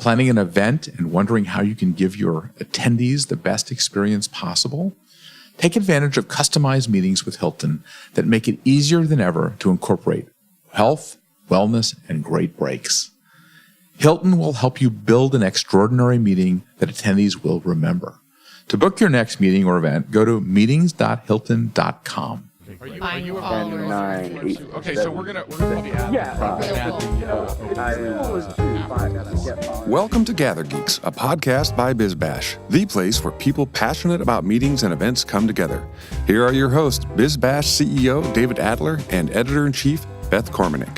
Planning an event and wondering how you can give your attendees the best experience possible? Take advantage of customized meetings with Hilton that make it easier than ever to incorporate health, wellness, and great breaks. Hilton will help you build an extraordinary meeting that attendees will remember. To book your next meeting or event, go to meetings.hilton.com. Are you followers? Okay, so we're gonna probably add Welcome to GatherGeeks, a podcast by BizBash, the place where people passionate about meetings and events come together. Here are your hosts, BizBash CEO David Adler and Editor-in-Chief Beth Kormanik.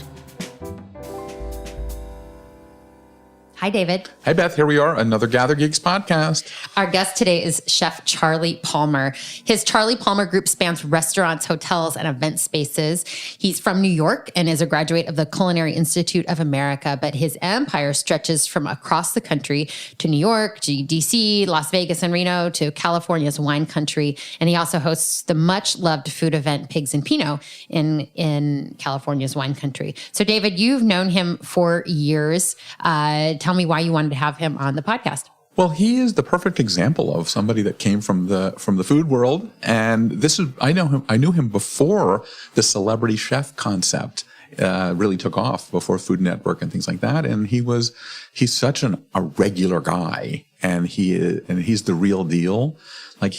Hi, David. Hi, Beth. Here we are, another GatherGeeks podcast. Our guest today is Chef Charlie Palmer. His Charlie Palmer Group spans restaurants, hotels, and event spaces. He's from New York and is a graduate of the Culinary Institute of America, but his empire stretches from across the country to New York, to DC, Las Vegas, and Reno, to California's wine country. And he also hosts the much-loved food event Pigs and Pinot in California's wine country. So, David, you've known him for years. Tell me why you wanted to have him on the podcast. Well, he is the perfect example of somebody that came from the food world, and I knew him before the celebrity chef concept really took off, before Food Network and things like that. And he's such a regular guy, and he's the real deal. Like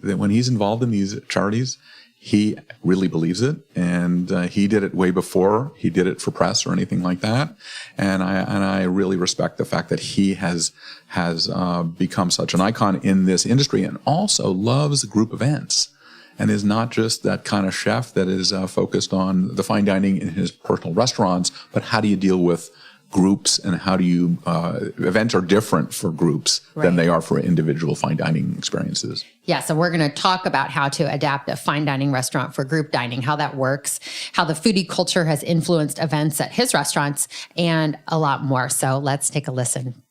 when he's involved in these charities, he really believes it, and he did it way before he did it for press or anything like that. And I really respect the fact that he has become such an icon in this industry, and also loves group events, and is not just that kind of chef that is focused on the fine dining in his personal restaurants, but how do you deal with groups, and how do you events are different for groups than they are for individual fine dining experiences. Yeah, so we're going to talk about how to adapt a fine dining restaurant for group dining, how that works, how the foodie culture has influenced events at his restaurants, and a lot more. So let's take a listen.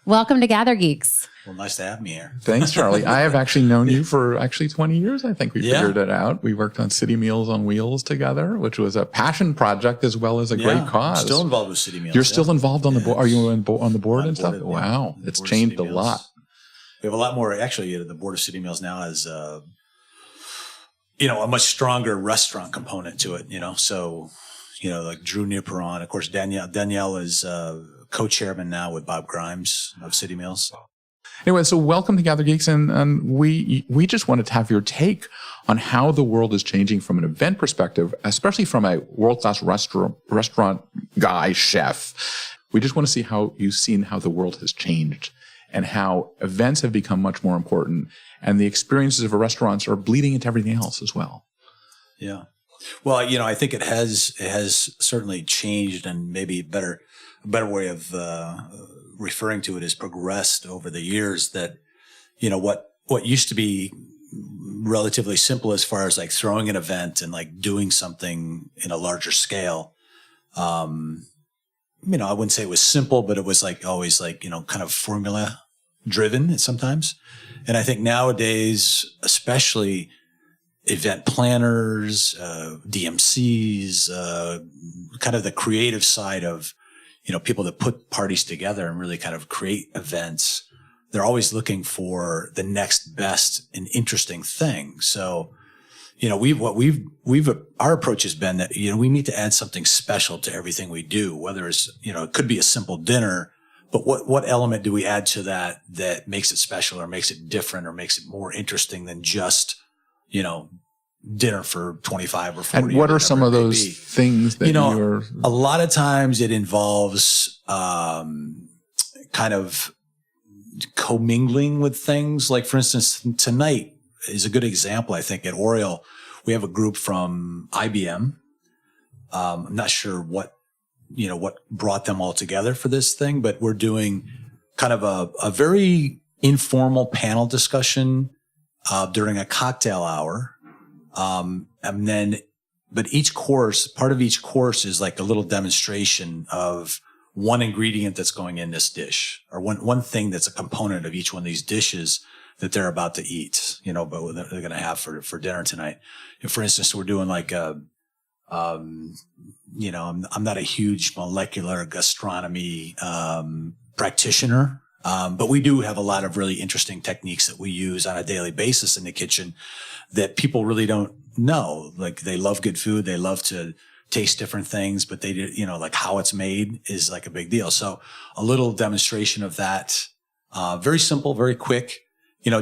Welcome to GatherGeeks. Well, nice to have me here. Thanks, Charlie. I have actually known you for 20 years. I think we figured it out. We worked on City Meals on Wheels together, which was a passion project as well as a great cause. I'm still involved with City Meals. You're still involved on the board? Are you on the board and stuff? Yeah. Wow. It's changed a lot. We have a lot more. Actually, the board of City Meals now has, a much stronger restaurant component to it, So, like Drew Neoperon. Of course, Danielle is co-chairman now with Bob Grimes of City Meals. Anyway, so welcome to GatherGeeks, and we just wanted to have your take on how the world is changing from an event perspective, especially from a world-class restaurant guy, chef. We just want to see how you've seen how the world has changed and how events have become much more important, and the experiences of restaurants are bleeding into everything else as well. Yeah. Well, I think it has certainly changed, and maybe a better way of referring to it is progressed over the years. That what used to be relatively simple as far as like throwing an event and like doing something in a larger scale. I wouldn't say it was simple, but it was like always like kind of formula driven sometimes. And I think nowadays, especially event planners, DMCs, kind of the creative side of people that put parties together and really kind of create events, they're always looking for the next best and interesting thing. So, our approach has been that, we need to add something special to everything we do, whether it's, it could be a simple dinner, but what element do we add to that makes it special or makes it different or makes it more interesting than just, dinner for 25 or 40. And what are some of those things that you're... A lot of times it involves kind of commingling with things. Like, for instance, tonight is a good example, I think. At Oriole, we have a group from IBM. I'm not sure what brought them all together for this thing, but we're doing kind of a very informal panel discussion during a cocktail hour. But part of each course is like a little demonstration of one ingredient that's going in this dish, or one thing that's a component of each one of these dishes that they're about to eat, but they're going to have for dinner tonight. And for instance, we're doing like I'm not a huge molecular gastronomy, practitioner. But we do have a lot of really interesting techniques that we use on a daily basis in the kitchen that people really don't know. Like they love good food. They love to taste different things, but they, like how it's made is like a big deal. So a little demonstration of that, very simple, very quick,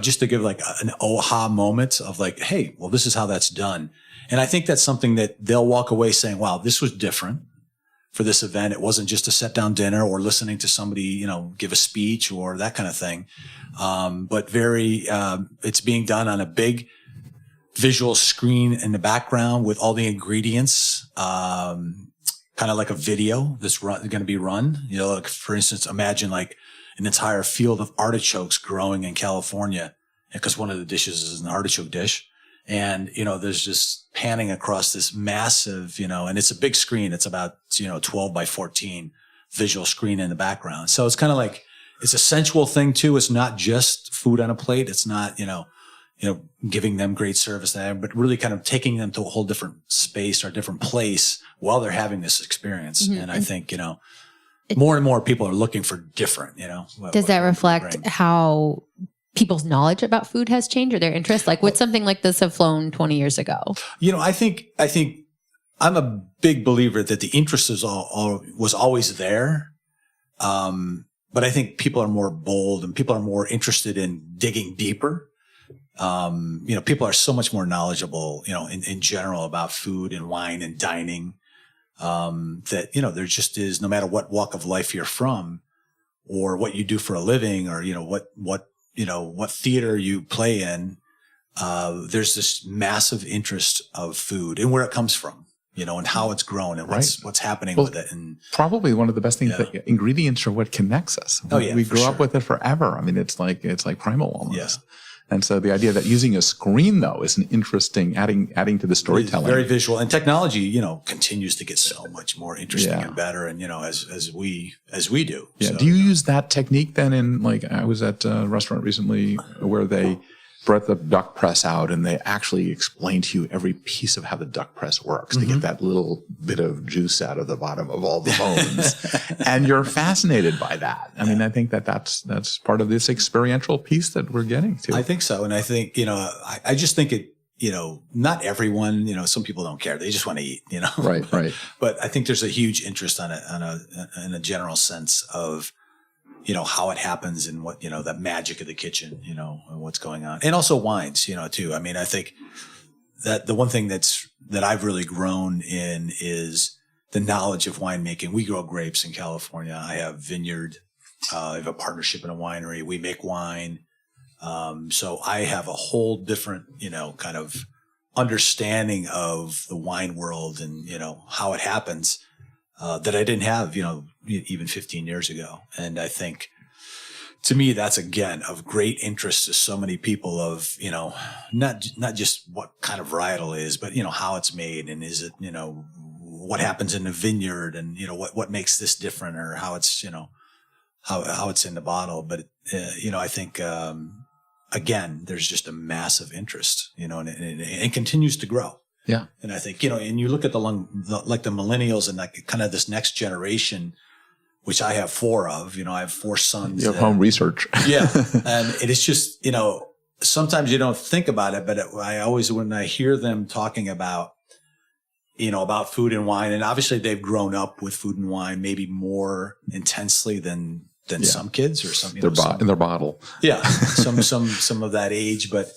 just to give like an aha moment of like, hey, well, this is how that's done. And I think that's something that they'll walk away saying, wow, this was different for this event. It wasn't just a sit down dinner or listening to somebody, give a speech or that kind of thing. But it's being done on a big visual screen in the background with all the ingredients, kind of like a video that's going to be run. Like for instance, imagine like an entire field of artichokes growing in California, because one of the dishes is an artichoke dish. And, there's just panning across this massive, and it's a big screen. It's about, 12 by 14 visual screen in the background. So it's kind of like, it's a sensual thing too. It's not just food on a plate. It's not, giving them great service there, but really kind of taking them to a whole different space or different place while they're having this experience. Mm-hmm. And I think, more and more people are looking for different, Does that reflect how people's knowledge about food has changed or their interest? Like would something like this have flown 20 years ago? I think I'm a big believer that the interest was always there. But I think people are more bold and people are more interested in digging deeper. People are so much more knowledgeable, in general about food and wine and dining, that, there just is, no matter what walk of life you're from or what you do for a living or, what theater you play in, there's this massive interest of food and where it comes from, and how it's grown and what's happening with it. And probably one of the best things that ingredients are what connects us. We grew up with it forever. I mean, it's like primal almost. Yeah. And so the idea that using a screen though is an interesting adding to the storytelling. It's very visual, and technology, continues to get so much more interesting and better. And as we do. Yeah. So, do you use that technique then in I was at a restaurant recently where they brought the duck press out and they actually explained to you every piece of how the duck press works to get that little bit of juice out of the bottom of all the bones. And you're fascinated by that. I mean, I think that's part of this experiential piece that we're getting to. I think so. And I think, I just think it, not everyone, some people don't care. They just want to eat, Right. But I think there's a huge interest in a general sense of, how it happens and what, the magic of the kitchen, and what's going on. And also wines, too. I mean, I think that the one thing that I've really grown in is the knowledge of winemaking. We grow grapes in California. I have vineyard. I have a partnership in a winery. We make wine. So I have a whole different, kind of understanding of the wine world and, how it happens, that I didn't have, even 15 years ago. And I think to me, that's again of great interest to so many people of, not just what kind of varietal is, but, how it's made and is it, what happens in the vineyard and, what makes this different or how it's, how it's in the bottle. But, I think, again, there's just a massive interest, and it continues to grow. Yeah. And I think, and you look at the millennials and like kind of this next generation, which I have 4 of, I have 4 sons. You have home research. Yeah. And it is just, sometimes you don't think about it, but I always, when I hear them talking about, about food and wine, and obviously they've grown up with food and wine maybe more intensely than some kids or some, in their bottle. Yeah. Some of that age, but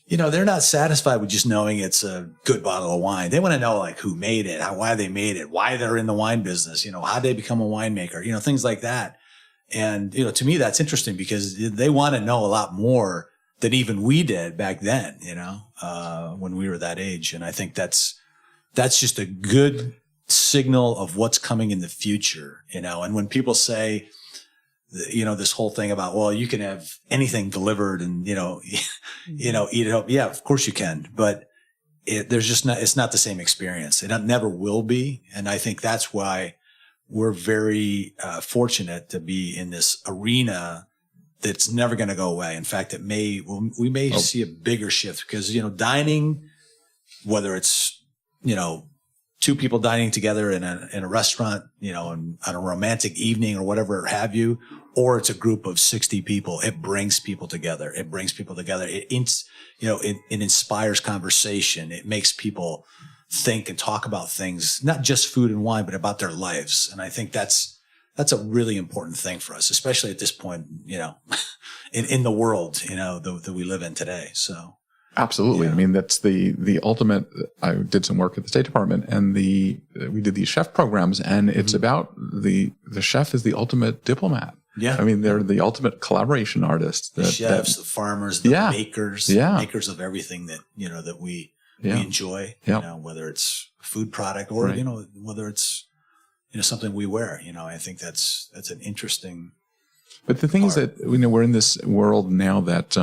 they're not satisfied with just knowing it's a good bottle of wine. They want to know like who made it, why they made it, why they're in the wine business, how they become a winemaker, things like that. And, to me, that's interesting because they want to know a lot more than even we did back then, when we were that age. And I think that's just a good signal of what's coming in the future, and when people say, this whole thing about, well, you can have anything delivered and, eat it up. Yeah, of course you can. But it's not the same experience. It never will be. And I think that's why we're very fortunate to be in this arena that's never going to go away. In fact, we may see a bigger shift because, dining, whether it's, two people dining together in a restaurant, on a romantic evening or whatever have you, or it's a group of 60 people. It brings people together. It inspires conversation. It makes people think and talk about things, not just food and wine, but about their lives. And I think that's a really important thing for us, especially at this point, in the world, that we live in today. So. Absolutely. Yeah. I mean, that's the ultimate. I did some work at the State Department, and we did these chef programs, and it's about the chef is the ultimate diplomat. Yeah. I mean, they're the ultimate collaboration artists. The chefs, the farmers, the bakers, makers of everything that, that we enjoy, whether it's food product or, whether it's, something we wear, I think that's an interesting. But the thing is that, we're in this world now that,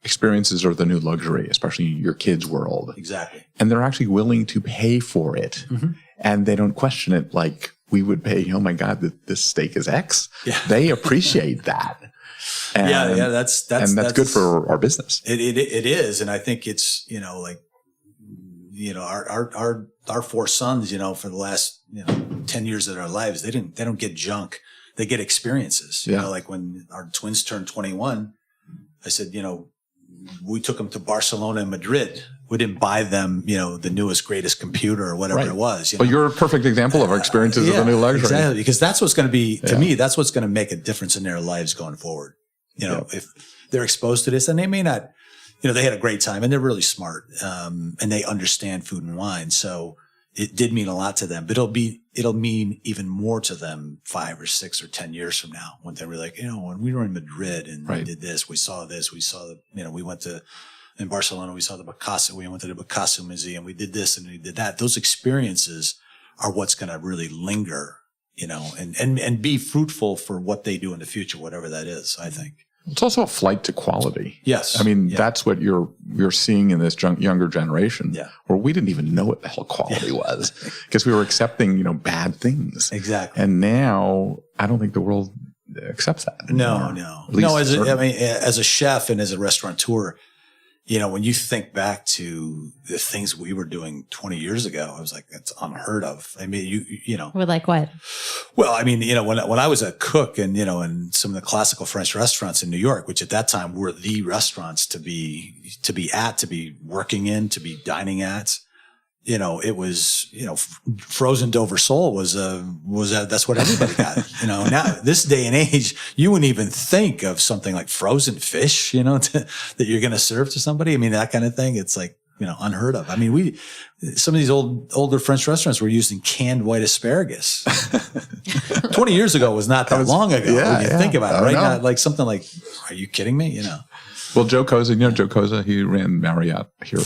experiences are the new luxury, especially your kids' world. Exactly. And they're actually willing to pay for it. Mm-hmm. And they don't question it like we would pay, oh my God, this steak is X. Yeah. They appreciate that. And, that's good for our business. It is. And I think it's, our four sons, for the last, 10 years of their lives, they don't get junk. They get experiences. Like when our twins turned 21, I said, we took them to Barcelona and Madrid. We didn't buy them, the newest, greatest computer or whatever it was. Well, you're a perfect example of our experiences of the new luxury. Exactly, because that's what's going to be, to me, that's what's going to make a difference in their lives going forward. If they're exposed to this, and they may not, they had a great time and they're really smart, and they understand food and wine. So it did mean a lot to them, but it'll mean even more to them 5 or 6 or 10 years from now when they're like, when we were in Madrid and we did this, we saw this, we saw we went in Barcelona, we saw the Picasso, we went to the Picasso Museum, we did this and we did that. Those experiences are what's going to really linger, and be fruitful for what they do in the future, whatever that is, I think. It's also a flight to quality. Yes. I mean, that's what you're seeing in this younger generation, where we didn't even know what the hell quality was because we were accepting, bad things. Exactly. And now I don't think the world accepts that anymore. No. As a chef and as a restaurateur, when you think back to the things we were doing 20 years ago, I was like, that's unheard of. I mean, We're like what? Well, I mean, when I was a cook and, in some of the classical French restaurants in New York, which at that time were the restaurants to be working in, to be dining at, it was, frozen Dover sole that's what everybody got. Now this day and age, you wouldn't even think of something like frozen fish, that you're going to serve to somebody. I mean, that kind of thing. It's like, unheard of. I mean, some of these older French restaurants were using canned white asparagus. 20 years ago was not that long ago. When you think about it, right? Now, like something like, are you kidding me? Well, Joe Koza, Joe Koza, he ran Marriott here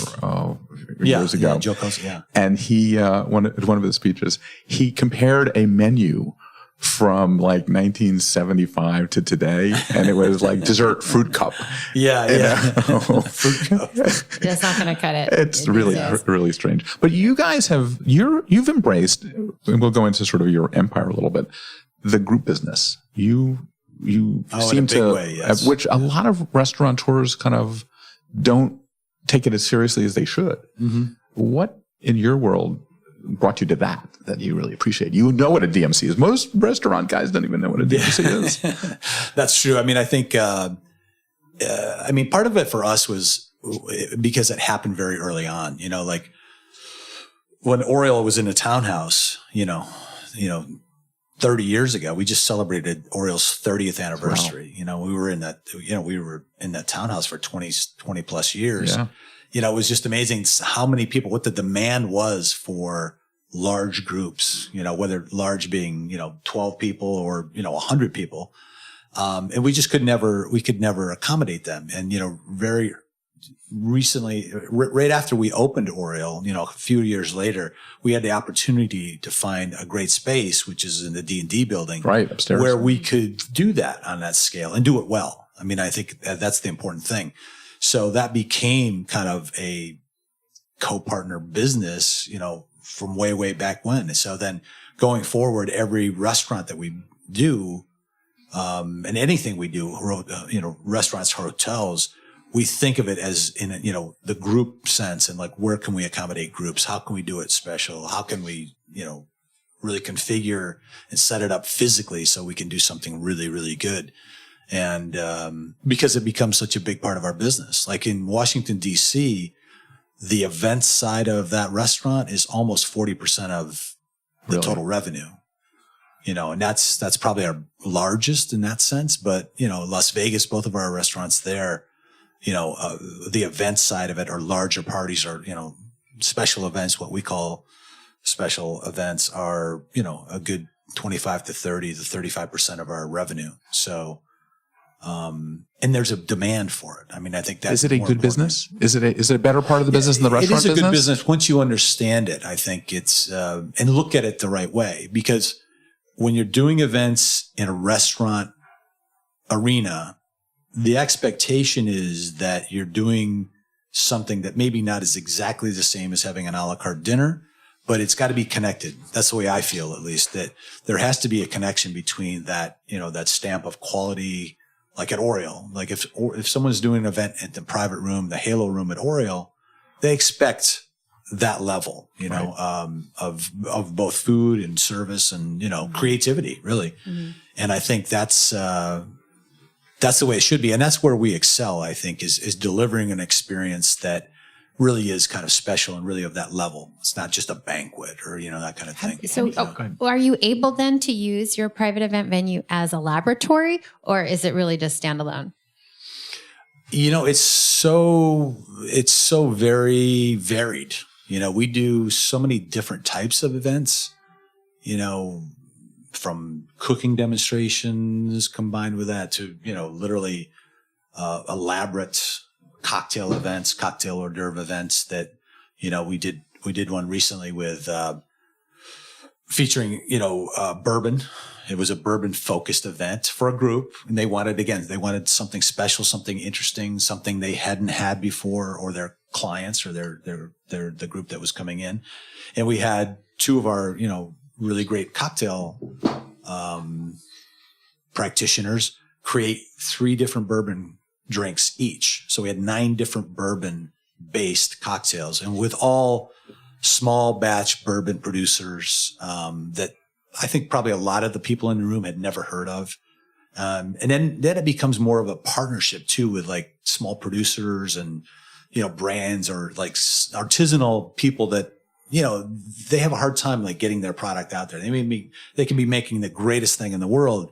years ago. Yeah, Joe Koza, And he, one of his speeches, he compared a menu from like 1975 to today, and it was like dessert fruit cup. Fruit cup. That's not going to cut it. It's really strange. But you guys you've embraced, and we'll go into sort of your empire a little bit, the group business. You seem to, which a lot of restaurateurs kind of don't take it as seriously as they should. Mm-hmm. What in your world brought you to that you really appreciate? You know what a DMC is. Most restaurant guys don't even know what a DMC is. That's true. I mean, I think, part of it for us was because it happened very early on, like when Oriole was in a townhouse, 30 years ago, we just celebrated Oriole's 30th anniversary. Wow. We were in that townhouse for 20 plus years. Yeah. It was just amazing how many people, what the demand was for large groups, whether large being, 12 people or, 100 people. And we just could never accommodate them. And, very recently, right after we opened Oriole, a few years later, we had the opportunity to find a great space, which is in the D&D building, right upstairs, where we could do that on that scale and do it well. I mean, I think that's the important thing. So that became kind of a co-partner business, from way, way back when. So then going forward, every restaurant that we do, and anything we do, restaurants, hotels, we think of it as in, the group sense and like, where can we accommodate groups? How can we do it special? How can we, really configure and set it up physically so we can do something really, really good? And, because it becomes such a big part of our business, like in Washington, DC, the event side of that restaurant is almost 40% of the total revenue, and that's probably our largest in that sense. But, Las Vegas, both of our restaurants there, the event side of it are larger parties or, special events, what we call special events are, a good 25 to 30 to 35% of our revenue. So, and there's a demand for it. I mean, I think that's Is it a good business? Is it a better part of the business than the restaurant business? It is a good business once you understand it. I think it's, and look at it the right way, because when you're doing events in a restaurant arena, the expectation is that you're doing something that maybe not is exactly the same as having an a la carte dinner, but it's got to be connected. That's the way I feel, at least, that there has to be a connection between that, that stamp of quality, like at Oriole. Like if someone's doing an event at the private room, the Halo room at Oriole, they expect that level, of both food and service and, creativity, really. Mm-hmm. And I think that's the way it should be. And that's where we excel, I think, is delivering an experience that really is kind of special and really of that level. It's not just a banquet or, that kind of thing. So are you able then to use your private event venue as a laboratory, or is it really just standalone? It's so very varied. We do so many different types of events, from cooking demonstrations combined with that to, literally elaborate cocktail events, cocktail hors d'oeuvre events that, we did one recently with featuring, bourbon. It was a bourbon focused event for a group, and they wanted something special, something interesting, something they hadn't had before, or their clients or the group that was coming in. And we had two of our, really great cocktail practitioners create 3 different bourbon drinks each. So we had 9 different bourbon-based cocktails, and with all small batch bourbon producers that I think probably a lot of the people in the room had never heard of. And then it becomes more of a partnership too with like small producers and, brands or like artisanal people that, they have a hard time like getting their product out there. They can be making the greatest thing in the world,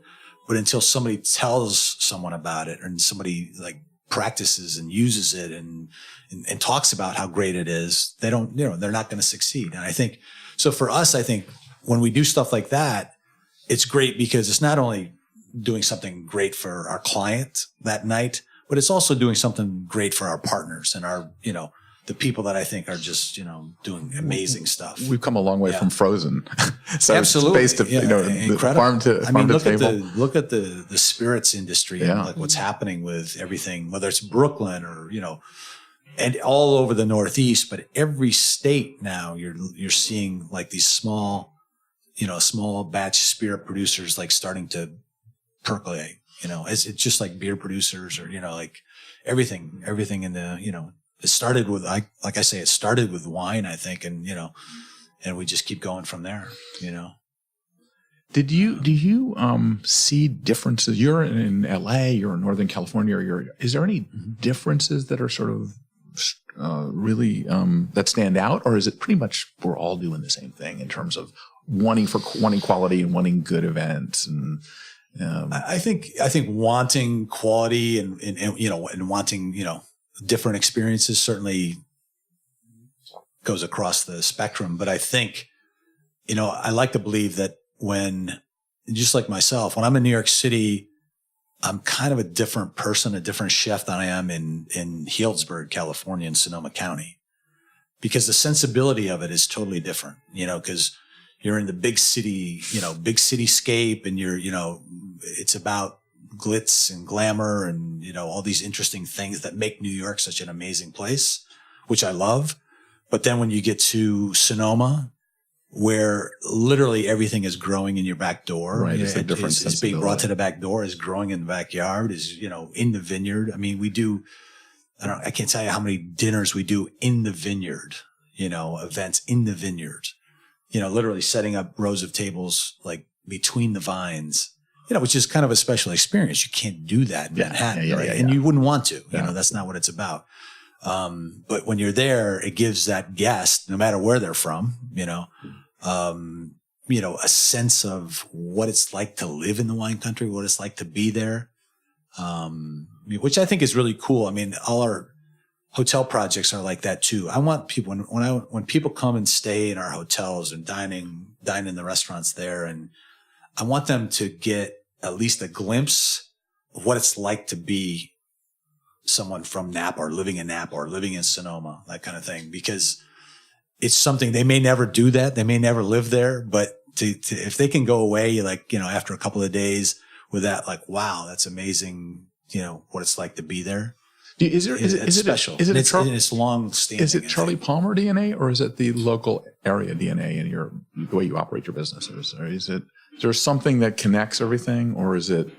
but until somebody tells someone about it and somebody like practices and uses it and talks about how great it is, they're not going to succeed. And I think, so for us, I think when we do stuff like that, it's great because it's not only doing something great for our client that night, but it's also doing something great for our partners and our, the people that I think are just, doing amazing stuff. We've come a long way from Frozen. So absolutely. It's based, incredible. Farm to table. Look at the spirits industry and like what's happening with everything, whether it's Brooklyn or, and all over the Northeast, but every state now you're seeing like these small batch spirit producers like starting to percolate, it's just like beer producers or, like everything in the, it started with, like I say, it started with wine, I think, and, and we just keep going from there, Do you see differences? You're in LA, you're in Northern California, is there any differences that are sort of really that stand out, or is it pretty much we're all doing the same thing in terms of wanting quality and wanting good events? And I think wanting quality and wanting different experiences certainly goes across the spectrum. But I think I like to believe that when, just like myself, when I'm in New York City, I'm kind of a different person, a different chef than I am in Healdsburg, California, in Sonoma County, because the sensibility of it is totally different, because you're in the big city, big cityscape, and it's about glitz and glamour and, all these interesting things that make New York such an amazing place, which I love. But then when you get to Sonoma, where literally everything is growing in your back door, right? It's being brought to the back door, is growing in the backyard, is, in the vineyard. I mean, we do I can't tell you how many dinners we do in the vineyard, events in the vineyard, literally setting up rows of tables like between the vines, which is kind of a special experience. You can't do that in Manhattan, right? And you wouldn't want to, that's not what it's about. But when you're there, it gives that guest, no matter where they're from, a sense of what it's like to live in the wine country, what it's like to be there. Which I think is really cool. I mean, all our hotel projects are like that too. I want people, when people come and stay in our hotels and dine in the restaurants there, and I want them to get at least a glimpse of what it's like to be someone from Napa or living in Napa or living in Sonoma, that kind of thing, because it's something they may never do that. They may never live there, but if they can go away, after a couple of days with that, wow, that's amazing. What it's like to be there. Is it special? It's long standing. Is it Charlie Palmer DNA, or is it the local area DNA in the way you operate your business? Or is there something that connects everything, or is it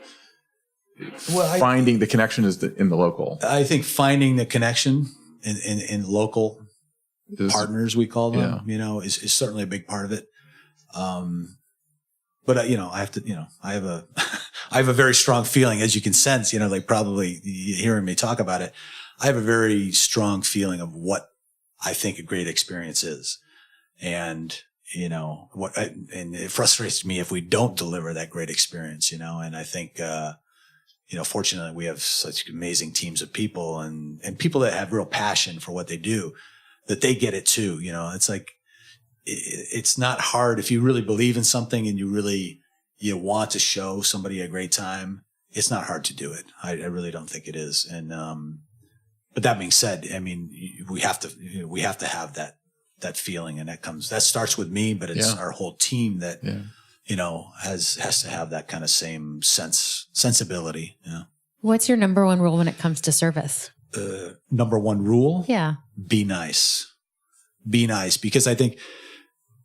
finding the connection in the local? I think finding the connection in local partners, we call them, is certainly a big part of it. But I have to, I have a very strong feeling, as you can sense, probably hearing me talk about it. I have a very strong feeling of what I think a great experience is. And, and it frustrates me if we don't deliver that great experience, and I think, fortunately we have such amazing teams of people and people that have real passion for what they do, that they get it too. It's like, it's not hard if you really believe in something and you want to show somebody a great time. It's not hard to do it. I really don't think it is. And, but that being said, I mean, we have to have that feeling, and that starts with me, but it's our whole team that, has to have that kind of same sensibility. Yeah. What's your number one rule when it comes to service? Number one rule? Yeah. Be nice. Be nice, because I think,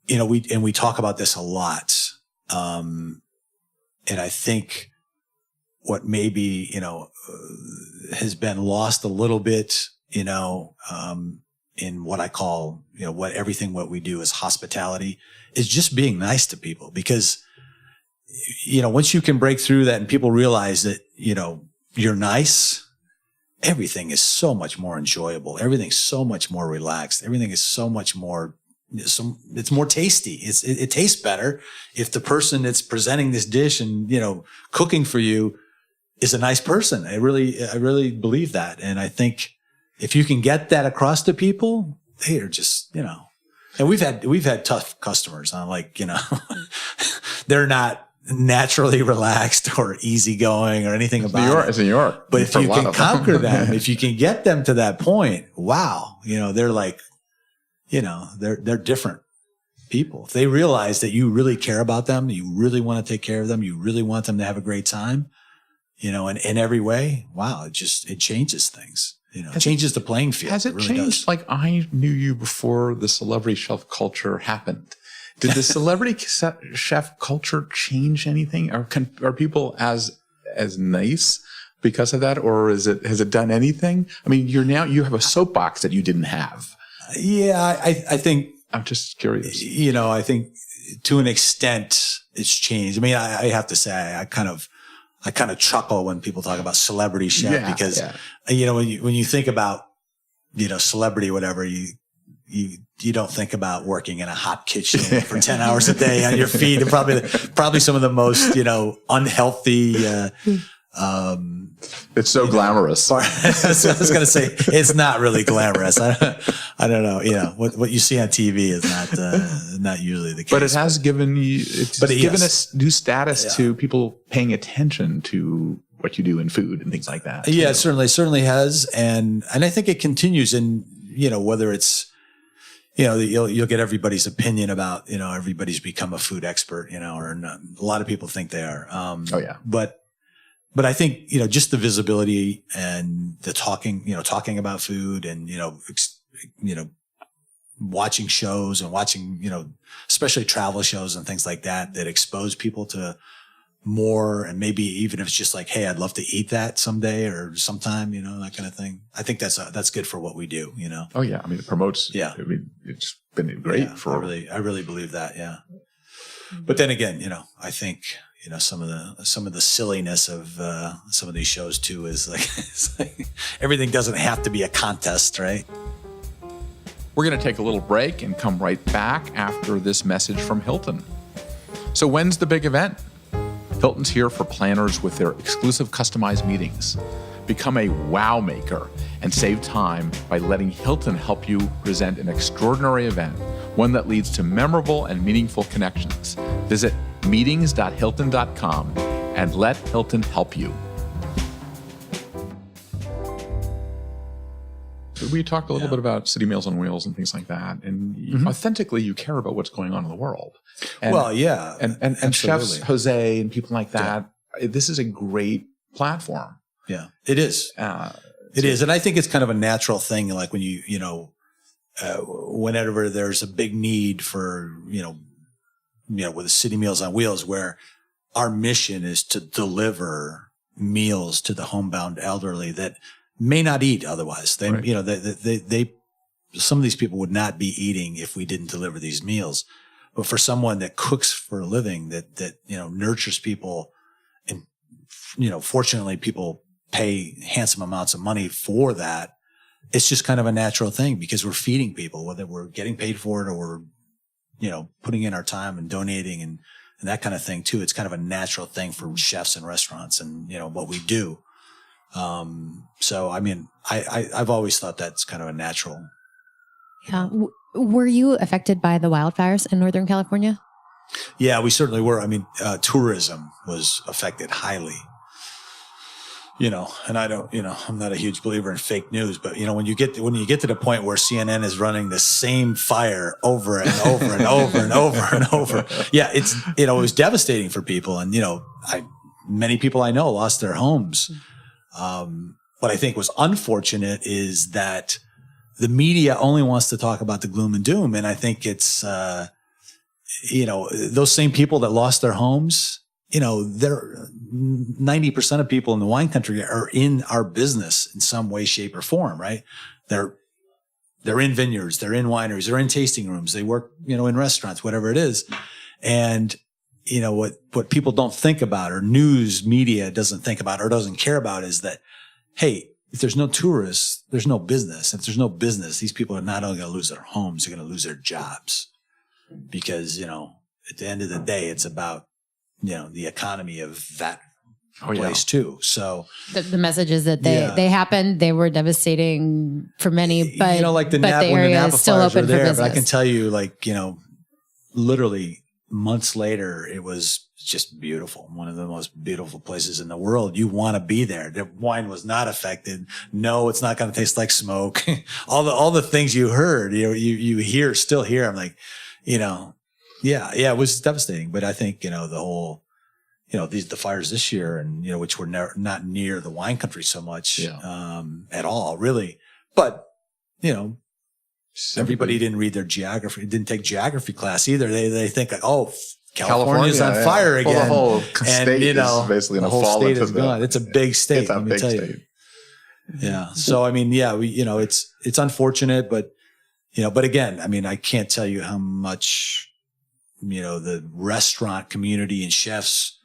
we talk about this a lot. And I think what maybe, has been lost a little bit, in what I call, what we do is hospitality, is just being nice to people. Because, once you can break through that and people realize that, you're nice, everything is so much more enjoyable. Everything's so much more relaxed. Everything is so much more, it's more tasty. It tastes better if the person that's presenting this dish and, cooking for you is a nice person. I really believe that. And I think if you can get that across to people, they are just, and we've had tough customers on they're not naturally relaxed or easygoing or anything about it. It's New York. But if you can conquer them, if you can get them to that point, wow, they're like, they're different people. If they realize that you really care about them, you really want to take care of them, you really want them to have a great time, in every way, wow, it changes things. It changes the playing field. Has it really changed? Does. Like, I knew you before the celebrity chef culture happened. Did the celebrity chef culture change anything? Are people as nice because of that, or has it done anything? I mean, you have a soapbox that you didn't have. Yeah, I think I'm just curious. I think to an extent it's changed. I mean, I have to say, I kind of chuckle when people talk about celebrity chef because, when you think about, celebrity, whatever, you don't think about working in a hot kitchen for 10 hours a day on your feet, and probably some of the most, unhealthy, it's so glamorous. I was going to say, it's not really glamorous. I don't know. What you see on TV is not usually the case. But it has given given a new status to people paying attention to what you do in food and things like that. Yeah, it certainly has. And I think it continues. And, whether it's, you'll get everybody's opinion about, everybody's become a food expert, or not. A lot of people think they are. But I think, just the visibility and the talking about food and, watching shows and watching, especially travel shows and things like that expose people to more, and maybe even if it's just like, hey, I'd love to eat that someday or sometime, that kind of thing. I think that's good for what we do, Oh yeah. I mean, it promotes. Yeah. I mean, it's been great I really believe that. Yeah. But then again, I think, some of the silliness of some of these shows too is like, it's like everything doesn't have to be a contest, right? We're going to take a little break and come right back after this message from Hilton. So when's the big event? Hilton's here for planners with their exclusive customized meetings. Become a wow maker and save time by letting Hilton help you present an extraordinary event, one that leads to memorable and meaningful connections. Visit meetings.hilton.com and let Hilton help you. We talked a little bit about City Meals on Wheels and things like that, and authentically, you care about what's going on in the world. And, and chefs Jose and people like that. Yeah. This is a great platform. Yeah, it is. It is, and I think it's kind of a natural thing. Like when whenever there's a big need for with the City Meals on Wheels, where our mission is to deliver meals to the homebound elderly that may not eat otherwise. They, they some of these people would not be eating if we didn't deliver these meals. But for someone that cooks for a living, that nurtures people, and fortunately people pay handsome amounts of money for that. It's just kind of a natural thing because we're feeding people, whether we're getting paid for it or we're, putting in our time and donating and that kind of thing too. It's kind of a natural thing for chefs and restaurants and, what we do. So, I mean, I've always thought that's kind of a natural. Yeah. Were you affected by the wildfires in Northern California? Yeah, we certainly were. I mean, tourism was affected highly, and I don't, I'm not a huge believer in fake news, but when you get to the point where CNN is running the same fire over and over and over and over and over. Yeah. It was devastating for people. And, many people I know lost their homes. What I think was unfortunate is that the media only wants to talk about the gloom and doom. And I think it's, those same people that lost their homes, they're 90% of people in the wine country are in our business in some way, shape, or form, right? They're in vineyards, they're in wineries, they're in tasting rooms, they work, in restaurants, whatever it is. And, what people don't think about or news media doesn't think about or doesn't care about is that, hey, if there's no tourists, there's no business. If there's no business, these people are not only going to lose their homes, they're going to lose their jobs because, at the end of the day, it's about, the economy of that place too. So the messages that they happened, they were devastating for many, but like the Napa still fires open were there, for business. but I can tell you, literally months later, it was just beautiful. One of the most beautiful places in the world. You want to be there. The wine was not affected. No, it's not going to taste like smoke. all the things you heard, you still hear. I'm like, it was devastating. But I think, the whole, the fires this year and, which were not near the wine country so much, at all, really. But, everybody didn't read their geography, didn't take geography class either. They think like, oh, California's on fire again. Well, the whole state is basically the whole state is gone. It's a big state. It's a big state. Yeah. So, I mean, it's unfortunate, but again, I mean, I can't tell you how much, the restaurant community and chefs,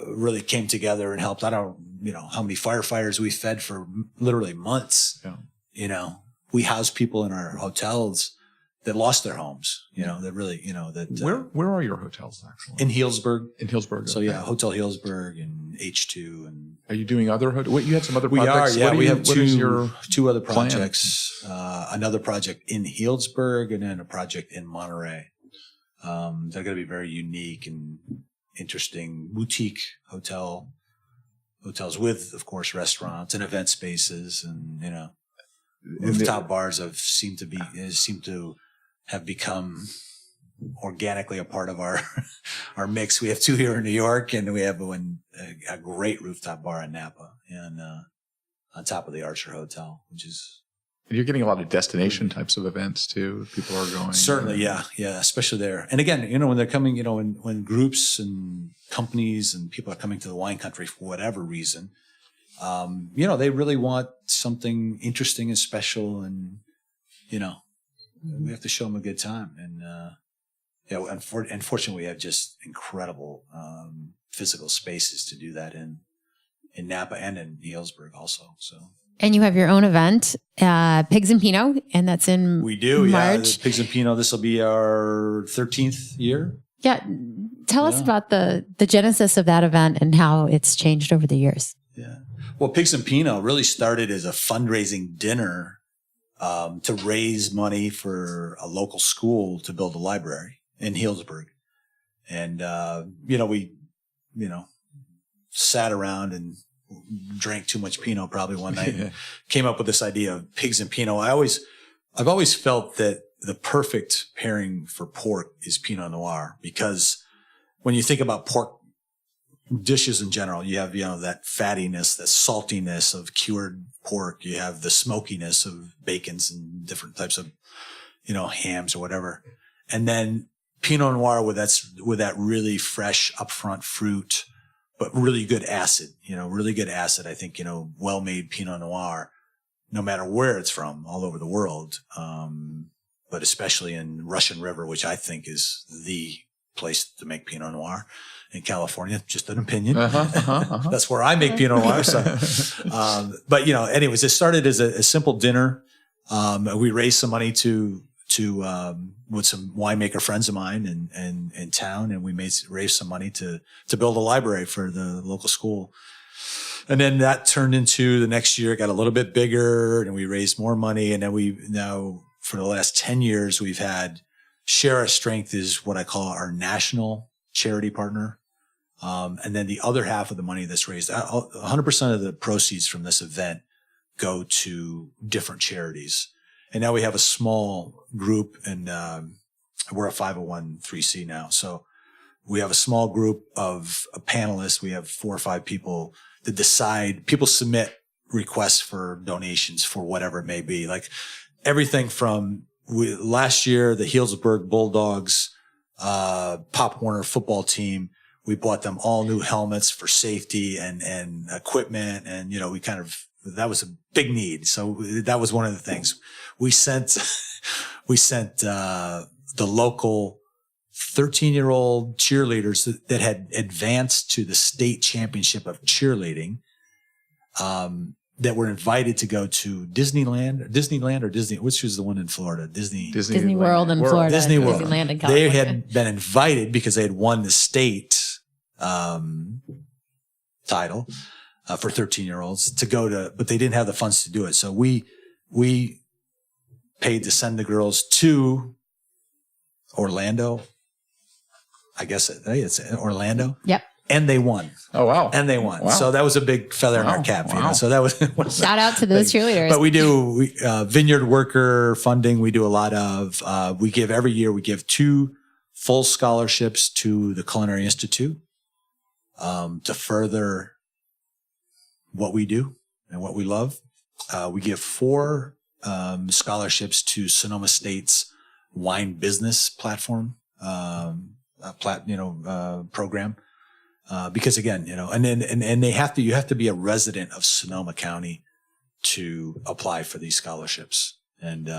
really came together and helped. I don't, how many firefighters we fed for literally months, we house people in our hotels that lost their homes, that really, where are your hotels actually? In Healdsburg. In Healdsburg. So yeah, Hotel Healdsburg and H2. And are you doing other hotels? You had some other projects? We are, yeah. We have two other projects, another project in Healdsburg and then a project in Monterey. They're going to be very unique and interesting boutique hotels with, of course, restaurants and event spaces and, rooftop bars seem to have become organically a part of our mix. We have two here in New York, and we have a great rooftop bar in Napa, and on top of the Archer Hotel, which is You're getting a lot of destination types of events too. People are going. Certainly, yeah, especially there. And again, when they're coming, when groups and companies and people are coming to the wine country for whatever reason, they really want something interesting and special, and we have to show them a good time. And unfortunately, we have just incredible physical spaces to do that in Napa and in Healdsburg also. So. And you have your own event, Pigs and Pinot, and that's in We do, March. Pigs and Pinot. This will be our 13th year. Yeah. Tell us about the genesis of that event and how it's changed over the years. Yeah. Well, Pigs and Pinot really started as a fundraising dinner to raise money for a local school to build a library in Healdsburg. And, we, sat around and drank too much Pinot probably one night and came up with this idea of Pigs and Pinot. I've always felt that the perfect pairing for pork is Pinot Noir, because when you think about pork dishes in general, you have, that fattiness, the saltiness of cured pork. You have the smokiness of bacons and different types of, hams or whatever. And then Pinot Noir with that really fresh upfront fruit, but really good acid, I think, well-made Pinot Noir, no matter where it's from, all over the world. But especially in Russian River, which I think is the place to make Pinot Noir in California. Just an opinion. That's where I make Pinot Noir. So, but anyways, it started as a simple dinner. We raised some money to with some winemaker friends of mine in town, and we raised some money to build a library for the local school. And then that turned into the next year, it got a little bit bigger, and we raised more money. And then now for the last 10 years, we've had Share Our Strength is what I call our national charity partner. And then the other half of the money that's raised, 100% of the proceeds from this event go to different charities. And now we have a small group, and we're a 501(c)(3) now. So we have a small group of panelists. We have 4 or 5 people that decide. People submit requests for donations for whatever it may be. Like everything from last year, the Healdsburg Bulldogs, Pop Warner football team. We bought them all new helmets for safety and equipment. And, that was a big need. So that was one of the things we sent the local 13-year-old cheerleaders that had advanced to the state championship of cheerleading, that were invited to go to Disneyland or Disney, which was the one in Florida? Disney World in Florida. Disney World. Disneyland in California. They had been invited because they had won the state title for 13-year-olds to go to, but they didn't have the funds to do it. So we paid to send the girls to Orlando. I guess it's Orlando. Yep. And they won. Oh, wow. And they won. Wow. So that was a big feather in our cap. Wow. So that was shout out to those cheerleaders. But we do vineyard worker funding. We do a lot of, every year we give 2 full scholarships to the Culinary Institute to further what we do and what we love. We give 4 scholarships to Sonoma State's wine business platform program. Because again, and you have to be a resident of Sonoma County to apply for these scholarships. And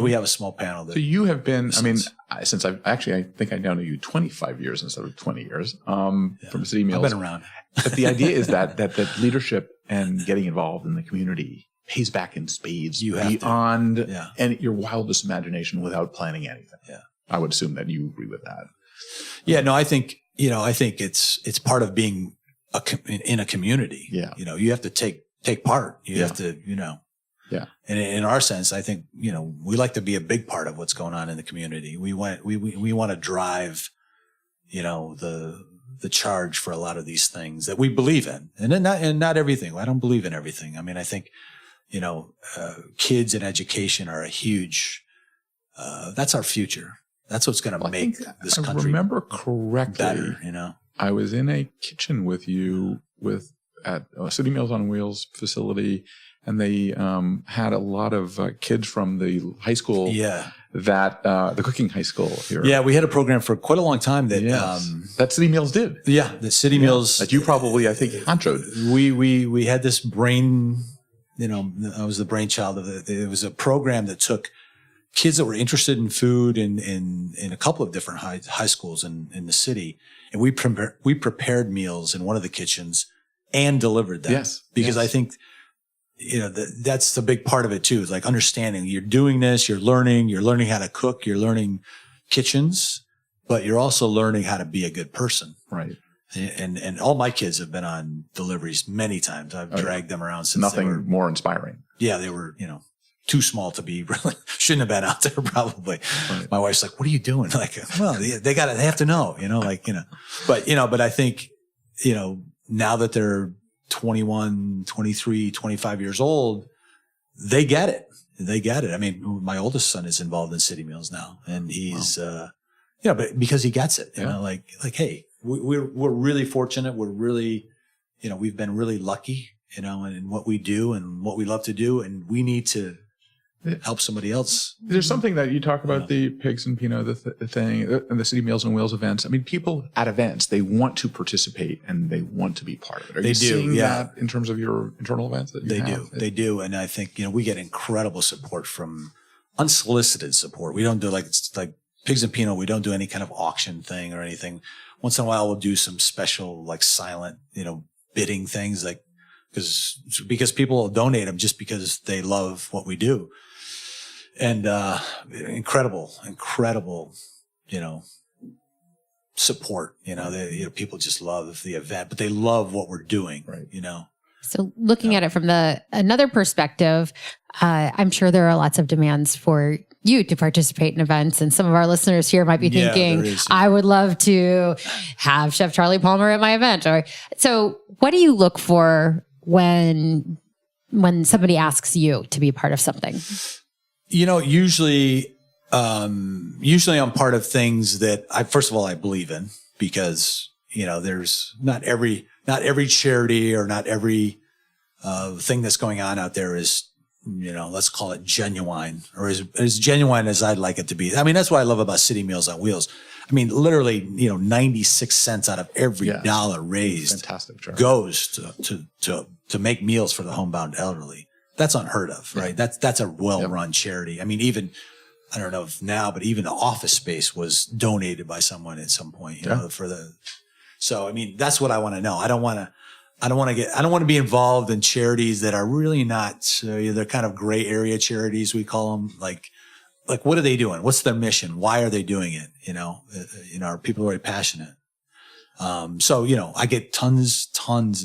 we have a small panel. So you have been, since I think I now know you 25 years instead of 20 years, from City Meals. I've been around. But the idea is that leadership and getting involved in the community pays back in spades beyond and your wildest imagination without planning anything. Yeah. I would assume that you agree with that. Yeah, no, I think it's part of being in a community. Yeah. You have to take part. You have to, Yeah. And in our sense, I think, we like to be a big part of what's going on in the community. We want to drive, the charge for a lot of these things that we believe in, and not everything. I don't believe in everything. I think, kids and education are a huge, that's our future. That's what's going to make this country remember correctly, better, I was in a kitchen with you with at City Meals on Wheels facility, and they had a lot of kids from the high school. Yeah. That the cooking high school here. Yeah, we had a program for quite a long time that that City Meals did. Yeah, the City Meals that you probably, I think, honchoed. We had this brain. I was the brainchild of it. It was a program that took kids that were interested in food in a couple of different high schools in the city, and we prepared meals in one of the kitchens and delivered them. Yes, because I think that's the big part of it too. Is like understanding you're doing this, you're learning how to cook, you're learning kitchens, but you're also learning how to be a good person. Right. And all my kids have been on deliveries many times. I've dragged them around since nothing they were more inspiring. Yeah, they were, too small to be really, shouldn't have been out there probably. Right. My wife's like, what are you doing? Like, well, they have to know, but I think, now that they're 21, 23, 25 years old, they get it. I mean, my oldest son is involved in City Meals now, and he's, but because he gets it, like, hey, we're really fortunate. We're really, we've been really lucky, in what we do and what we love to do, and we need to help somebody else. There's something that you talk about the pigs and Pinot, the thing, and the City Meals on Wheels events. I mean, people at events, they want to participate and they want to be part of it. Are you seeing that in terms of your internal events? They do. And I think, we get incredible support from unsolicited support. We don't do like Pigs and Pinot. We don't do any kind of auction thing or anything. Once in a while, we'll do some special, like silent, bidding things, like, because people will donate them just because they love what we do. And, incredible, support, people just love the event, but they love what we're doing, right? So looking at it from another perspective, I'm sure there are lots of demands for you to participate in events. And some of our listeners here might be thinking, I would love to have Chef Charlie Palmer at my event. So what do you look for when somebody asks you to be part of something? Usually I'm part of things that first of all, I believe in, because, there's not every charity or not every, thing that's going on out there is, let's call it genuine, or as genuine as I'd like it to be. I mean, that's what I love about City Meals on Wheels. I mean, literally, 96 cents out of every dollar raised goes to make meals for the homebound elderly. That's unheard of, right? That's a well-run charity. I mean, even, I don't know if now, but even the office space was donated by someone at some point, so, I mean, that's what I want to know. I don't want to be involved in charities that are really not, they're kind of gray area charities, we call them. Like, what are they doing? What's their mission? Why are they doing it? Are people really passionate? I get tons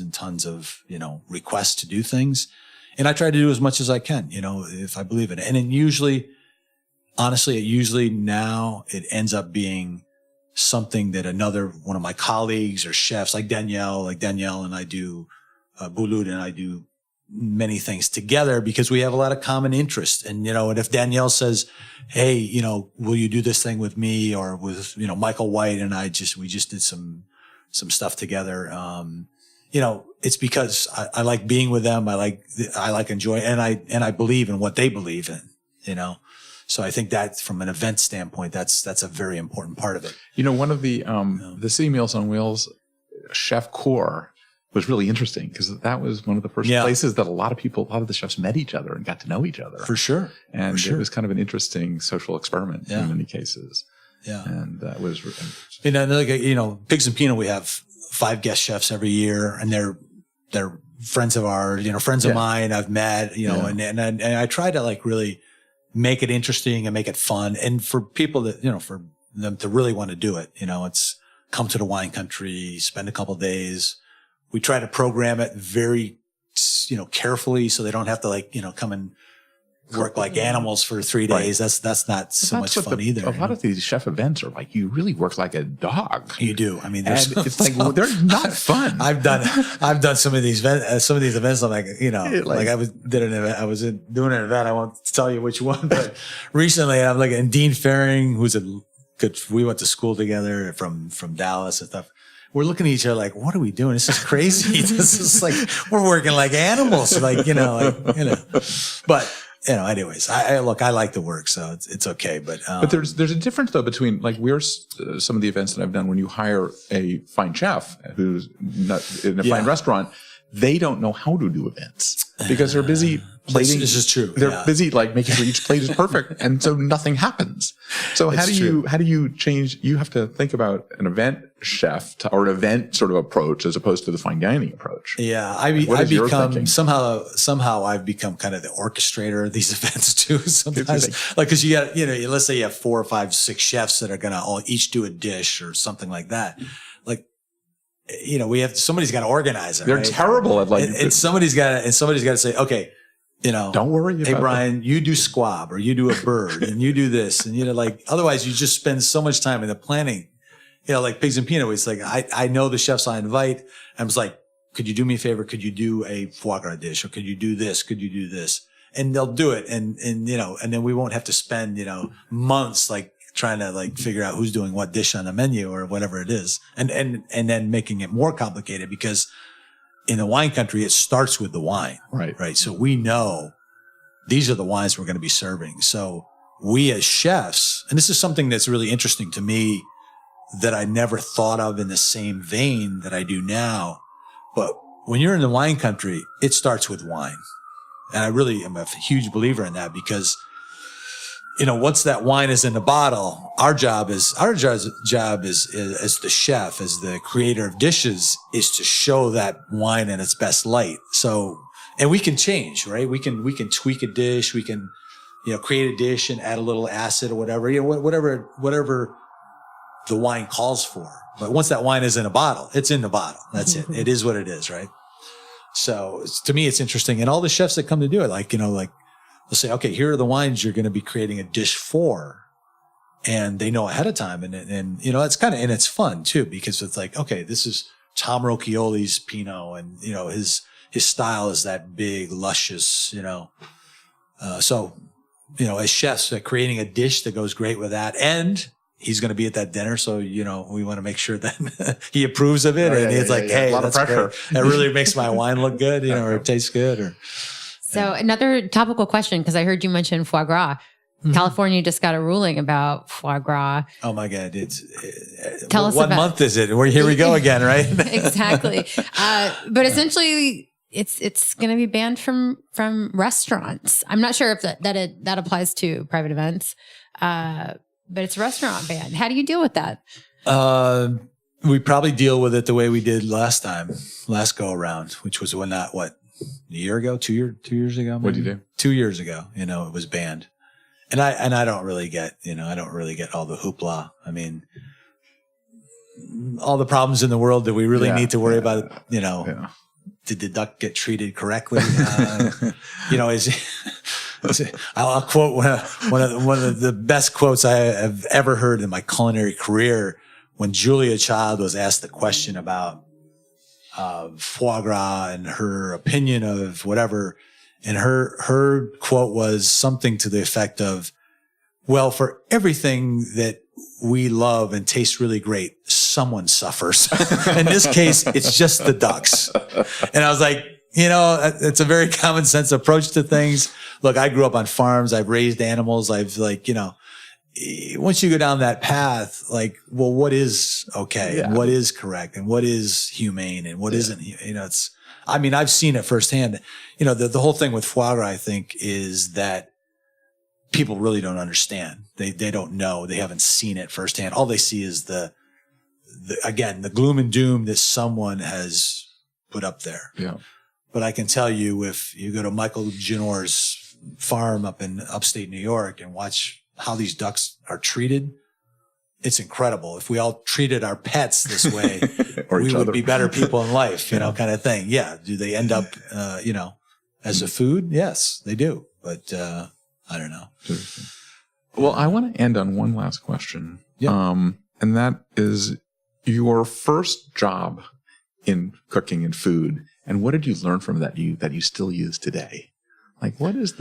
and tons of, requests to do things. And I try to do as much as I can, if I believe in it. And then usually now it ends up being something that one of my colleagues or chefs like Danielle and I do, Bouloud and I do many things together because we have a lot of common interest. And, and if Danielle says, hey, will you do this thing with me, or with, Michael White and we just did some stuff together. It's because I like being with them. I like enjoying, and I believe in what they believe in, So I think that from an event standpoint, that's a very important part of it. One of the City Meals on Wheels chef corps was really interesting because that was one of the first places that a lot of the chefs met each other and got to know each other. For sure. And it was kind of an interesting social experiment in many cases. Yeah. And that was, Pigs and Pinot, we have 5 guest chefs every year, and they're friends of ours, friends of mine I've met, and I try to really make it interesting and make it fun. And for people that, for them to really want to do it, it's come to the wine country, spend a couple of days. We try to program it very, carefully so they don't have to come and work like animals for 3 days. Right. That's not so much fun either. A lot of these chef events are you really work like a dog. You do. I mean, it's they're not fun. I've done some of these events. I'm I was doing an event. I won't tell you which one, but recently I'm and Dean Faring, who's we went to school together from Dallas and stuff. we're looking at each other like, what are we doing? This is crazy. This is like, we're working like animals, like, but anyways, I like the work, so it's okay. But there's a difference though between like some of the events that I've done when you hire a fine chef who's not in a fine restaurant, they don't know how to do events because they're busy plating. This is true. They're busy like making sure each plate is perfect, and so nothing happens. So how do you change? You have to think about an event chef or an event sort of approach as opposed to the fine dining approach. Yeah, I've become somehow I've become kind of the orchestrator of these events too. Sometimes, like because you got let's say you have 4 or 5, 6 chefs that are gonna all each do a dish or something like that. Like somebody's got to organize it. They're right? terrible at like, and somebody's got to say, okay. Don't worry about hey, Brian, you do squab or you do a bird and you do this. And, otherwise you just spend so much time in the planning, like Pigs and Peanut. It's like, I know the chefs I invite. I was like, could you do me a favor? Could you do a foie gras dish or could you do this? Could you do this? And they'll do it. And then we won't have to spend, months like trying to like figure out who's doing what dish on the menu or whatever it is. And then making it more complicated because in the wine country, it starts with the wine. Right. So we know these are the wines we're going to be serving. So we as chefs, and this is something that's really interesting to me that I never thought of in the same vein that I do now. But when you're in the wine country, it starts with wine. And I really am a huge believer in that because once that wine is in the bottle, our job as the chef, as the creator of dishes, is to show that wine in its best light. So, and we can change, right? We can tweak a dish. We can, create a dish and add a little acid or whatever, whatever the wine calls for. But once that wine is in a bottle, it's in the bottle. That's it. It is what it is, right? So to me, it's interesting. And all the chefs that come to do it, they'll say, okay, here are the wines you're going to be creating a dish for. And they know ahead of time. And it's kind of, and it's fun too, because it's like, okay, this is Tom Rocchioli's Pinot and, his style is that big, luscious, so, as chefs, creating a dish that goes great with that. And he's going to be at that dinner. So, we want to make sure that he approves of it. Hey, a lot of pressure. That really makes my wine look good, or it tastes good or. So another topical question, because I heard you mention foie gras. Mm-hmm. California just got a ruling about foie gras. Oh my God! Tell us what month is it? Here we go again, right? Exactly. But essentially, it's going to be banned from restaurants. I'm not sure if that applies to private events, but it's restaurant ban. How do you deal with that? We probably deal with it the way we did last go around, which was a year ago, 2 years ago. What did you do? 2 years ago, it was banned. And I don't really get, all the hoopla. I mean, all the problems in the world that we really need to worry about, did the duck get treated correctly? I'll quote one of the best quotes I have ever heard in my culinary career when Julia Child was asked the question about foie gras and her opinion of whatever. And her quote was something to the effect of, well, for everything that we love and tastes really great, someone suffers. In this case, it's just the ducks. And I was like, it's a very common sense approach to things. Look, I grew up on farms. I've raised animals. I've once you go down that path, what is okay? Yeah. And what is correct? And what is humane? And what isn't, I've seen it firsthand. The whole thing with foie gras, I think, is that people really don't understand. They don't know. They haven't seen it firsthand. All they see is the gloom and doom that someone has put up there. Yeah. But I can tell you, if you go to Michael Genor's farm up in upstate New York and watch how these ducks are treated, it's incredible. If we all treated our pets this way, we would be better people in life, kind of thing. Yeah. Do they end up, as a food? Yes, they do. But, I don't know. Well, I want to end on one last question. Yeah. And that is your first job in cooking and food. And what did you learn from that you still use today? What is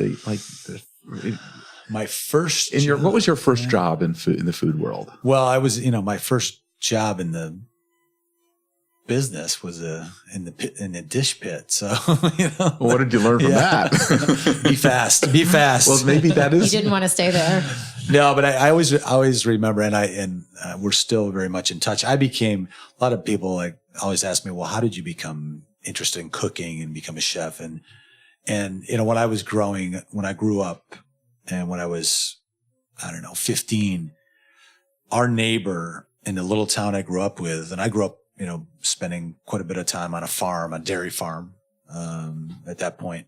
my first what was your first job in the food world? Well, I was, my first job in business was in the dish pit. So, Well, what did you learn from that? Be fast. Well, maybe that is. You didn't want to stay there. No, but I always remember, and we're still very much in touch. A lot of people always ask me, well, how did you become interested in cooking and become a chef? And when I grew up and when I was, 15, our neighbor in the little town I grew up with, and I grew up, spending quite a bit of time on a dairy farm, at that point.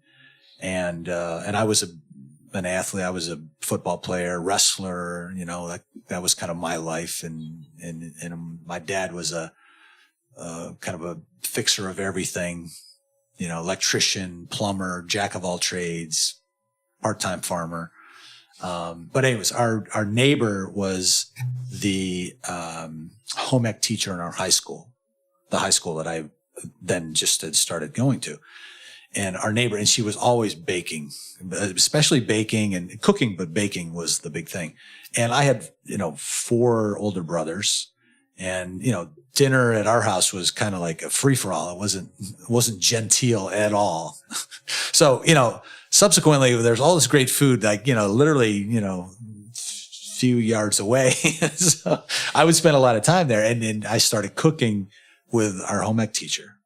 And I was an athlete. I was a football player, wrestler, that was kind of my life. And my dad was a kind of a fixer of everything, electrician, plumber, jack of all trades, part-time farmer. But anyways, our neighbor was the home ec teacher in our high school, the high school that I then just had started going to. And our neighbor, and she was always baking, especially baking and cooking, but baking was the big thing. And I had, 4 older brothers, and, dinner at our house was kind of like a free for all. It wasn't genteel at all. So, subsequently there's all this great food, literally, few yards away. So I would spend a lot of time there. And then I started cooking with our home ec teacher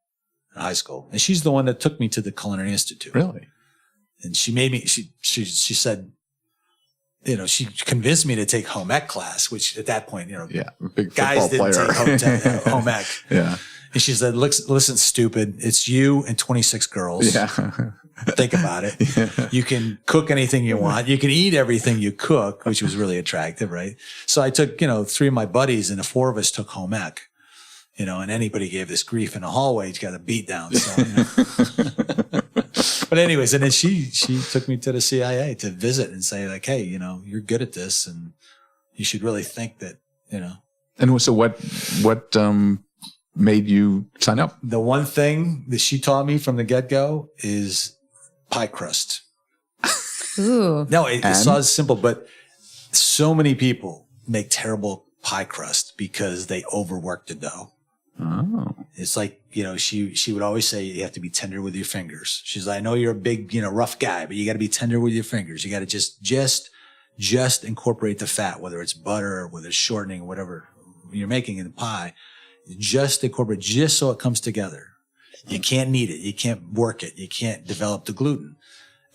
in high school. And she's the one that took me to the Culinary Institute. Really? And she made me, she said, she convinced me to take home ec class, which at that point, big guys didn't take home ec. Yeah. And she said, listen, stupid, it's you and 26 girls. Yeah. Think about it. Yeah. You can cook anything you want. You can eat everything you cook, which was really attractive, right? So I took, 3 of my buddies, and the 4 of us took home ec. And anybody gave this grief in the hallway, you got a beat down. So, But anyways, and then she took me to the CIA to visit and say hey, you're good at this, and you should really think that, And so what made you sign up? The one thing that she taught me from the get-go is pie crust. Ooh. No, it sounds simple, but so many people make terrible pie crust because they overwork the dough. Oh. It's like, she would always say you have to be tender with your fingers. She's like, I know you're a big, rough guy, but you got to be tender with your fingers. You got to just incorporate the fat, whether it's butter, whether it's shortening, whatever you're making in the pie. Just incorporate, just so it comes together. You can't knead it. You can't work it. You can't develop the gluten.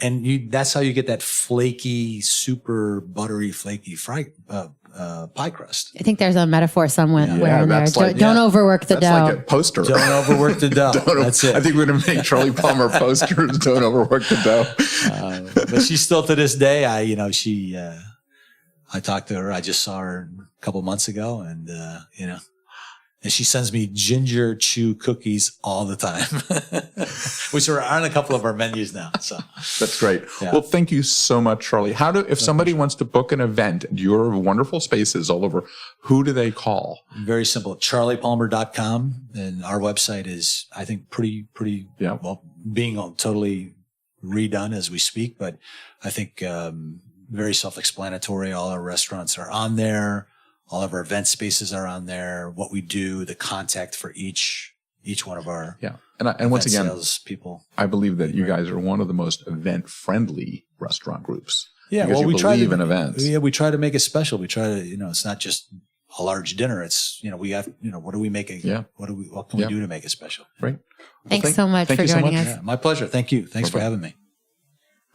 And that's how you get that flaky, super buttery, flaky pie crust. I think there's a metaphor somewhere in there. That's Don't overwork the dough. That's like a poster. Don't overwork the dough. That's it. I think we're going to make Charlie Palmer posters. Don't overwork the dough. But she's still to this day. I talked to her. I just saw her a couple months ago, and and she sends me ginger chew cookies all the time, which are on a couple of our menus now. So that's great. Yeah. Well, thank you so much, Charlie. If somebody wants to book an event at your wonderful spaces all over, who do they call? Very simple. CharliePalmer.com. And our website is, I think, pretty, well, being totally redone as we speak, but I think, very self-explanatory. All our restaurants are on there. All of our event spaces are on there. What we do, the contact for each one of our and once again, sales people. I believe that you guys are one of the most event-friendly restaurant groups. Yeah, well, we try to in events. Yeah, we try to make it special. We try to, it's not just a large dinner. It's we have, what do we make? What can we do to make it special? Right. Thanks so much for joining us. Yeah, my pleasure. Thank you. Thanks for having me.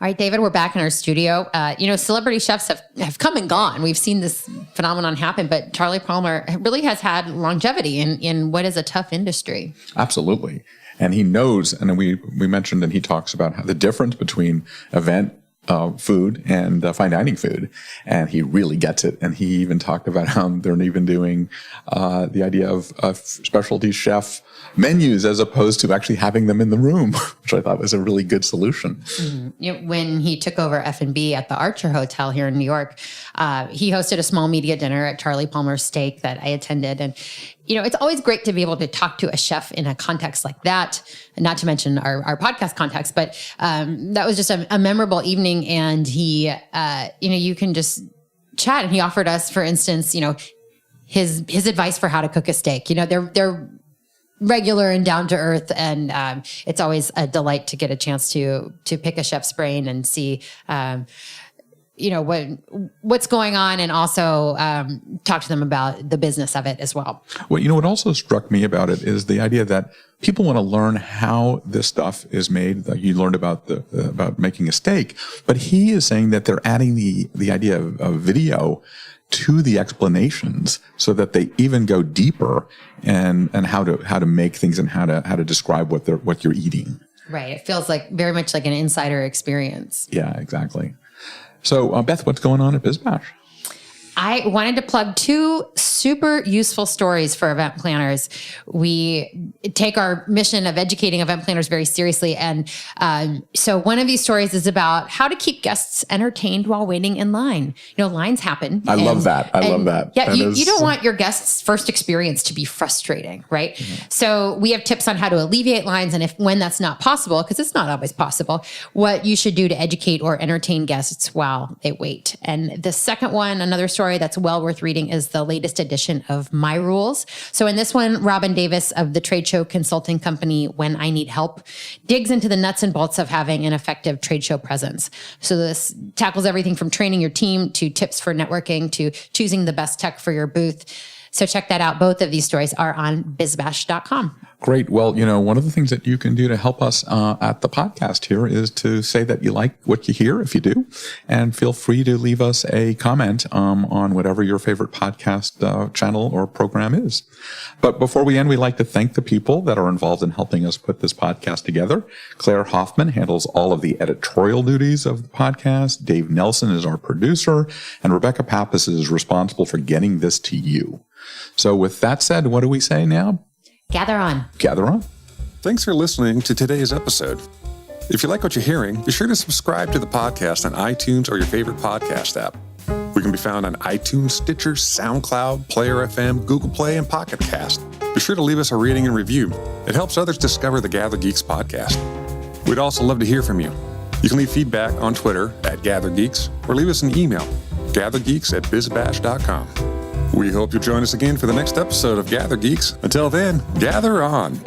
All right, David, we're back in our studio. Celebrity chefs have come and gone. We've seen this phenomenon happen, but Charlie Palmer really has had longevity in what is a tough industry. Absolutely. And he knows, and we mentioned, and he talks about how the difference between event food and fine dining food. And he really gets it. And he even talked about how they're even doing the idea of specialty chef menus as opposed to actually having them in the room, which I thought was a really good solution. Mm-hmm. When he took over F&B at the Archer Hotel here in New York, he hosted a small media dinner at Charlie Palmer's Steak that I attended. And it's always great to be able to talk to a chef in a context like that, not to mention our podcast context, but that was just a memorable evening. And he, you can just chat. And he offered us, for instance, his advice for how to cook a steak. They're regular and down to earth. And it's always a delight to get a chance to pick a chef's brain and see, what's going on, and also talk to them about the business of it as well. Well, what also struck me about it is the idea that people want to learn how this stuff is made. Like you learned about about making a steak, but he is saying that they're adding the idea of video to the explanations so that they even go deeper and how to make things and how to describe what you're eating. Right. It feels very much like an insider experience. Yeah, exactly. So, Beth, what's going on at BizBash? I wanted to plug 2 super useful stories for event planners. We take our mission of educating event planners very seriously. And so one of these stories is about how to keep guests entertained while waiting in line. Lines happen. I love that. I love that. Yeah, you don't want your guests' first experience to be frustrating, right? Mm-hmm. So we have tips on how to alleviate lines, and when that's not possible, because it's not always possible, what you should do to educate or entertain guests while they wait. And the second one, another story that's well worth reading, is the latest edition of My Rules. So in this one, Robin Davis of the trade show consulting company When I Need Help digs into the nuts and bolts of having an effective trade show presence. So this tackles everything from training your team to tips for networking to choosing the best tech for your booth. So check that out. Both of these stories are on bizbash.com. Great. Well, one of the things that you can do to help us at the podcast here is to say that you like what you hear, if you do, and feel free to leave us a comment on whatever your favorite podcast channel or program is. But before we end, we'd like to thank the people that are involved in helping us put this podcast together. Claire Hoffman handles all of the editorial duties of the podcast. Dave Nelson is our producer, and Rebecca Pappas is responsible for getting this to you. So with that said, what do we say now? Gather on. Gather on. Thanks for listening to today's episode. If you like what you're hearing, be sure to subscribe to the podcast on iTunes or your favorite podcast app. We can be found on iTunes, Stitcher, SoundCloud, Player FM, Google Play, and Pocket Cast. Be sure to leave us a rating and review. It helps others discover the GatherGeeks podcast. We'd also love to hear from you. You can leave feedback on Twitter at GatherGeeks or leave us an email, gathergeeks@bizbash.com. We hope you'll join us again for the next episode of GatherGeeks. Until then, gather on.